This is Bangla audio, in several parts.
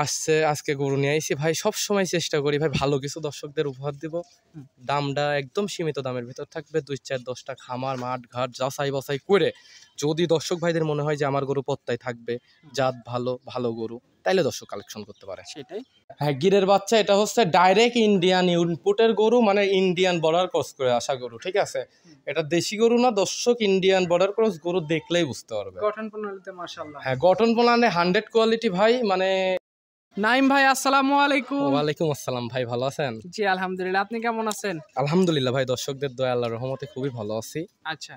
আসছে আজকে গরু নিয়ে আইছি ভাই। সব সময় চেষ্টা করি ভাই ভালো কিছু দর্শকদের উপহার দিব। দামটা একদম সীমিত দামের ভিতর থাকবে। 2-4-10টা খামার মাঠ ঘাট যাচাই বাছাই করে যদি দর্শক ভাইদের মনে হয় যে আমার গরু পত্তায় থাকবে, জাত ভালো ভালো গরু, তাইলে দর্শক কালেকশন করতে পারে। সেটাই। হ্যাঁ, গিরের বাচ্চা এটা হচ্ছে ডাইরেক্ট ইন্ডিয়ান ইনপুটের গরু, মানে ইন্ডিয়ান বর্ডার ক্রস করে আসা গরু, ঠিক আছে। এটা দেশি গরু না দর্শক, ইন্ডিয়ান বর্ডার ক্রস গরু দেখলেই বুঝতে পারবে। গঠন প্রণালীতে মাশাআল্লাহ। হ্যাঁ, গঠন প্রণালী 100 কোয়ালিটি ভাই। মানে নাইম ভাই আসসালামু আলাইকুম। ওয়ালাইকুম আসসালাম ভাই, ভালো আছেন? জি আলহামদুলিল্লাহ, আপনি কেমন আছেন? আলহামদুলিল্লাহ ভাই, দর্শকদের দয়া আল্লাহর রহমতে খুবই ভালো আছি। আচ্ছা,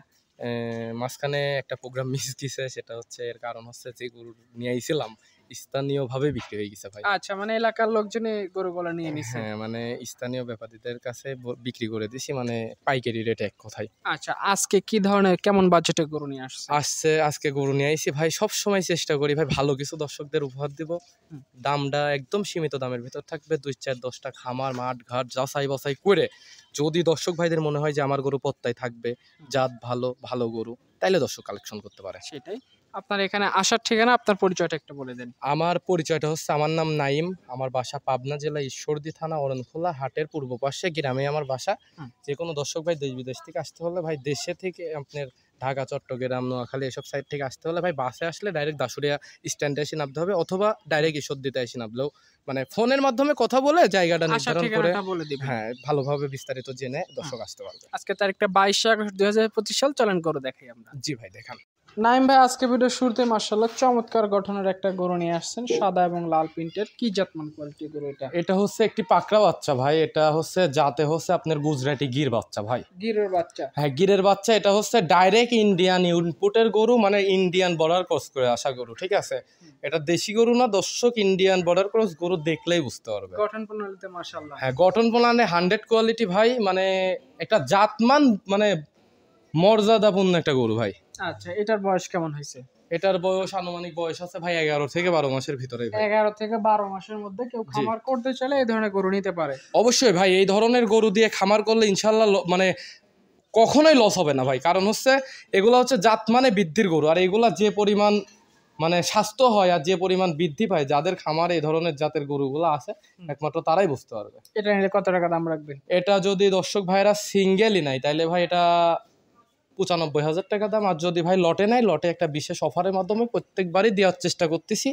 মাঝখানে একটা প্রোগ্রাম মিস গেছে, সেটা হচ্ছে এর কারণ হচ্ছে যে গরু নিয়ে আইছিলাম স্থানীয়ভাবে বিক্রি হয়ে গেছে ভাই। আচ্ছা, মানে এলাকার লোকজনই গরুগুলো নিয়ে নিছে। হ্যাঁ, মানে স্থানীয় ব্যাপারীদের কাছে বিক্রি করে দিছি, মানে পাইকারি রেটে এক কথায়। আচ্ছা, আজকে কি ধরনের কেমন বাজেটে গরু নিয়ে আসছে? আজকে গরু নিয়ে আইছি ভাই। সব সময় চেষ্টা করি ভাই ভালো কিছু দর্শকদের উপহার দিব। দামটা একদম সীমিত দামের ভিতর থাকবে। 2-4-10টা খামার মাঠ ঘাট যাচাই বাছাই করে যদি দর্শক ভাইদের মনে হয় যে আমার গরু পত্তায় থাকবে, জাত ভালো ভালো গরু, তাইলে দর্শক কালেকশন করতে পারে। সেটাই। আপনার এখানে আসার ঠিকানা, আপনার পরিচয়টা একটু বলে দেন। আমার পরিচয়টা হচ্ছে, আমার নাম নাইম, আমার বাসা পাবনা জেলা ঈশ্বরদী থানা অরণখোলা হাটের পূর্ব পাশে গ্রামে আমার বাসা। যে কোনো দর্শক ভাই দেশ বিদেশ থেকে আসতে হলে ভাই, দেশে থেকে আপনার ঢাকা চট্টগ্রাম নোয়াখালী এসব সাইড থেকে আসতে হলে ভাই বাসে আসলে ডাইরেক্ট দাসুরিয়া স্ট্যান্ডে এসে নামতে হবে, অথবা ডাইরেক্ট ঈশ্বরদীতে এসে নামলেও, মানে ফোনের মাধ্যমে কথা বলে জায়গাটা নির্ধারণ করে হ্যাঁ ভালোভাবে বিস্তারিত জেনে দর্শক আসতে পারবে। আজকে তারিখটা 22 আগস্ট 2025 সাল। চলেন গরু দেখাই আমরা। জি ভাই দেখান। নাইম ভাই আজকে ভিডিও শুরুতে মাশাআল্লাহ চমৎকার গঠনের একটা গরু নিয়ে আসছেন, সাদা এবং লাল প্রিন্টের। কি জাতমান কোয়ালিটি গরু এটা? এটা হচ্ছে একটি পাকড়া বাচ্চা ভাই। এটা হচ্ছে জাতে হচ্ছে আপনার গুজরাটি গির বাচ্চা ভাই। গিরের বাচ্চা? হ্যাঁ, গিরের বাচ্চা। এটা হচ্ছে ডাইরেক্ট ইন্ডিয়ান ইনপুটের গরু, মানে ইন্ডিয়ান বর্ডার ক্রস করে আসা গরু, ঠিক আছে। এটা দেশি গরু না দর্শক, ইন্ডিয়ান বর্ডার ক্রস গরু দেখলেই বুঝতে পারবে। গঠন প্রণালীতে মাশাআল্লাহ। হ্যাঁ, গঠন প্রণালী 100 কোয়ালিটি ভাই। মানে একটা জাতমান, মানে মর্যাদাপূর্ণ একটা গরু ভাই। আচ্ছা, এটার বয়স কেমন হয়েছে? এটার বয়স আনুমানিক বয়স আছে ভাই 11 থেকে 12 মাসের ভিতরে। 11 থেকে 12 মাসের মধ্যে কেউ খামার করতে চাইলে এই ধরনের গরু নিতে পারে। অবশ্যই ভাই, এই ধরনের গরু দিয়ে খামার করলে ইনশাল্লাহ মানে কখনোই লস হবে না ভাই। কারণ হচ্ছে এগুলো হচ্ছে জাত মানে বৃদ্ধির গরু, আর এগুলা যে পরিমাণ মানে স্বাস্থ্য হয় আর যে পরিমাণ বৃদ্ধি পায়, যাদের খামারে এই ধরনের জাতের গরুগুলো আছে একমাত্র তারাই বুঝতে পারবে। এটা নিলে কত টাকা দাম রাখবেন? এটা যদি দর্শক ভাইরা সিঙ্গেলই নাই তাইলে ভাই এটা 95,000 টাকা দাম। আর যদি ভাই লটে নাই, লটে একটা বিশেষ অফারের মাধ্যমে প্রত্যেকবারই দেওয়ার চেষ্টা করতেছি।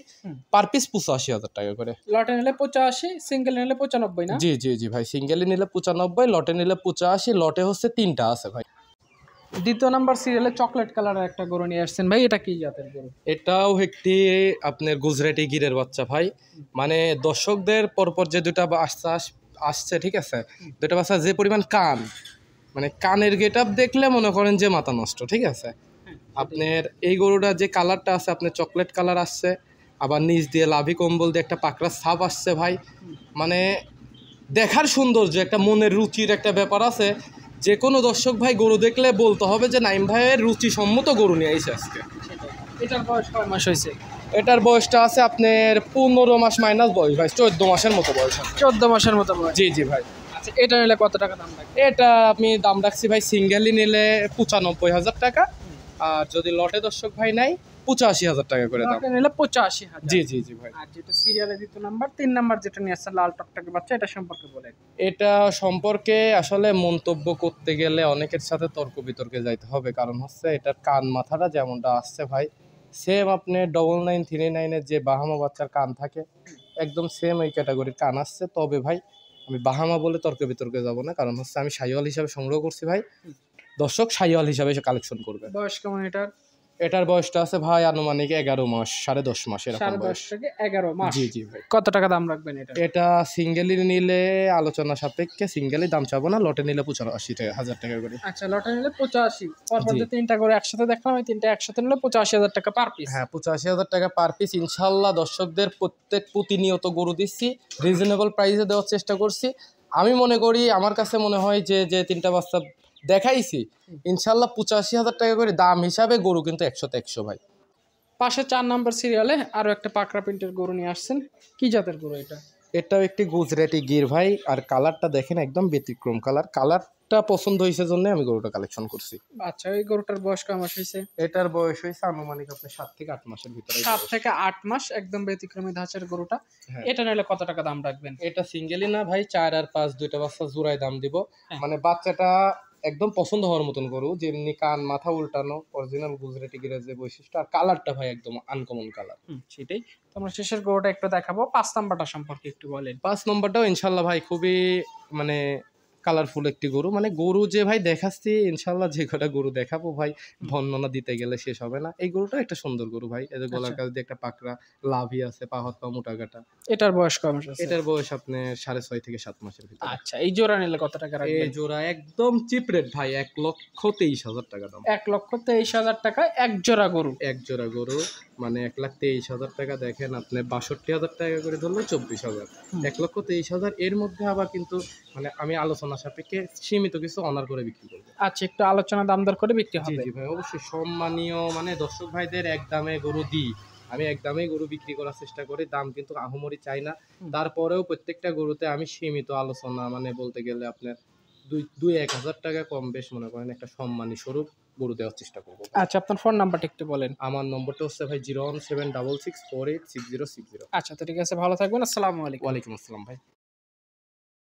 পার পিস 85,000 টাকা করে। লটে নিলে 85, সিঙ্গেল নিলে 95 না? জি জি জি ভাই, সিঙ্গেলে নিলে 95, লটে নিলে 85। লটে হচ্ছে 3টা আছে ভাই। দ্বিতীয় নাম্বার সিরিয়ালে চকলেট কালারের একটা গরু নিয়ে আসছেন ভাই, এটা কি জাতের গরু? এটাও একটি আপনার গুজরাটি গিরের বাচ্চা ভাই। মানে দর্শকদের পরপর যে দুটা আসছে, ঠিক আছে, দুটা বাচ্চা যে পরিমাণ কান, মানে কানের গেট আপ দেখলে মনে করেন যে মাথা নষ্ট, ঠিক আছে। আপনার এই গরুটা যে কালারটা আছে, আপনার চকলেট কালার আসছে, আবার নিচ দিয়ে লাভি কম্বল দিয়ে একটা পাকড়া ছাপ আসছে ভাই। মানে দেখার সৌন্দর্য, একটা মনের রুচির একটা ব্যাপার আছে। যে কোনো দর্শক ভাই গরু দেখলে বলতে হবে যে নাইম ভাইয়ের রুচি সম্মত গরু নিয়ে আইছে আজকে। এটার বয়স কয় মাস হয়েছে? এটার বয়সটা আছে আপনার 15 মাস মাইনাস বয়স ভাই, 14 মাসের মতো বয়স আছে। 14 মাসের মতো বয়স? জি জি ভাই। আচ্ছা, এটা নিলে কত টাকা দাম রাখবেন? এটা আমি দাম রাখছি ভাই সিঙ্গেলি নিলে 95,000 টাকা, আর যদি লটে দর্শক ভাই নাই 85,000 টাকা করে দাম। লটে নিলে 85,000? জি জি জি ভাই। আর যেটা সিরিয়ালে দ্বিতীয় নাম্বার 3 নাম্বার যেটা নিয়ে আসছে লাল টকটকে বাচ্চা, এটা সম্পর্কে বলেন। এটা সম্পর্কে আসলে মন্তব্য করতে গেলে অনেকের সাথে তর্ক বিতর্কে যাইতে হবে। কারণ হচ্ছে এটার কান মাথাটা যেমনটা আসছে ভাই, সেম আপনি 9939-এর যে বাহামা বাচ্চার কান থাকে একদম সেম এই ক্যাটাগরির কান আসছে। তবে ভাই আমি বাহামা বলে তর্ক বিতর্কে যাব না, কারণ হচ্ছে আমি শাহিওয়াল হিসাবে সংগ্রহ করছি ভাই। দর্শক শাহিওয়াল হিসাবে এসে কালেকশন করবে। বয়স কেমন এটার? এটার বয়সটা আছে ভাই আনুমানিক 11 মাস, 10.5 মাস এরকম বয়স। 10.5 থেকে 11 মাস? জি জি ভাই। কত টাকা দাম রাখবেন এটা? এটা সিঙ্গেলি নিলে আলোচনা সাপেক্ষে, সিঙ্গেলি দাম চাবো না, লটে নিলে 85,000 টাকা করে। আচ্ছা, লটে নিলে 85। পরপর যে 3টা করে একসাথে দেখলাম, এই 3টা একসাথে নিলে 85,000 টাকা পার পিস। হ্যাঁ, 85,000 টাকা পার পিস। ইনশাল্লাহ দর্শকদের প্রতিনিয়ত গরু দিচ্ছি, রিজনেবল প্রাইসে দেওয়ার চেষ্টা করছি। আমি মনে করি, আমার কাছে মনে হয় যে 3টা বাচ্চা দেখাইছি ইনশাল্লাহ 85,000 টাকা করে দাম হিসাবে গরু কিন্তু 100তে 100 ভাই। পাশে 4 নাম্বার সিরিয়ালে আরো একটা পাকড়া প্রিন্টের গরু নিয়ে আসছেন। কি জাতের গরু এটা? এটাও একটি গুজরাটি গির ভাই, আর কালারটা দেখেন একদম ব্যতিক্রম কালারটা পছন্দ হয়েছে জন্য আমি গরুটা কালেকশন করছি। আচ্ছা, এই গরুটার বয়স কয় মাস হয়েছে? এটার বয়স হয়েছে আনুমানিক আপনার 7 থেকে 8 মাসের ভিতরে। 7 থেকে 8 মাস, একদম ব্যতিক্রমী ধাঁচের গরুটা। হ্যাঁ। এটা নিলে কত টাকা দাম রাখবেন? এটা সিঙ্গেলই না ভাই, 4 আর 5 দুইটা বাচ্চা জোড়ায় দাম দিব। হ্যাঁ। মানে বাচ্চাটা একদম পছন্দ হওয়ার মতন গরু, যেমনি কান মাথা উল্টানো অরিজিনাল গুজরাটি গিরের যে বৈশিষ্ট্য, আর কালারটা ভাই একদম আনকমন কালার। সেটাই তো, আমরা শেষের গরুটা একটু দেখাবো। 5 নাম্বারটা সম্পর্কে একটু বলেন। 5 নম্বরটাও ইনশাল্লাহ ভাই খুবই মানে কালারফুল একটি গরু, মানে গরু যে ভাই দেখাচ্ছি ইনশাল্লাহ, যে কটা গরু দেখাবো ভাই বর্ণনা দিতে গেলে শেষ হবে না। এই গরুটা একটা সুন্দর গরু ভাই, এদের গলার কাছ দিয়ে একটা পাকড়া লাভি আছে, পা হাত পা মোটা কাটা। এটার বয়স কয় মাস আছে? এটার বয়স আপনার 6.5 থেকে 7 মাসের ভিতরে। আচ্ছা, এই জোড়া নিলে কত টাকা এই রাখবেন? জোড়া একদম চিপ রেট ভাই, 1,23,000 টাকা দাম। 1,23,000 টাকা এক জোড়া গরু। এক জোড়া গরু মানে 1,23,000 টাকা। দেখেন আপনার 62,000 টাকা করে ধরলে 24,000, 1,23,000 এর মধ্যে আবার কিন্তু মানে আমি আলোচনা সাপেক্ষে সীমিত কিছু অনার করে বিক্রি করবো। আচ্ছা, একটু আলোচনা দাম দর করে বিক্রি জি হবে। জি ভাই, অবশ্যই সম্মানীয় মানে দর্শক ভাইদের এক দামে গরু দিই, আমি এক দামেই গরু বিক্রি করার চেষ্টা করি, দাম কিন্তু আহামরি চাই না। তারপরেও প্রত্যেকটা গরুতে আমি সীমিত আলোচনা, মানে বলতে গেলে আপনার 2-1,000 টাকা কম বেশ মনে করেন একটা সম্মানী স্বরূপ গরু দেওয়ার চেষ্টা করবো। আচ্ছা, আপনার ফোন নাম্বারটা একটু বলেন। আমার নম্বরটা হচ্ছে ভাই 01766486060। আচ্ছা, তো ঠিক আছে, ভালো থাকবেন। আসসালামু আলাইকুম। ওয়ালাইকুম আসসালাম ভাই।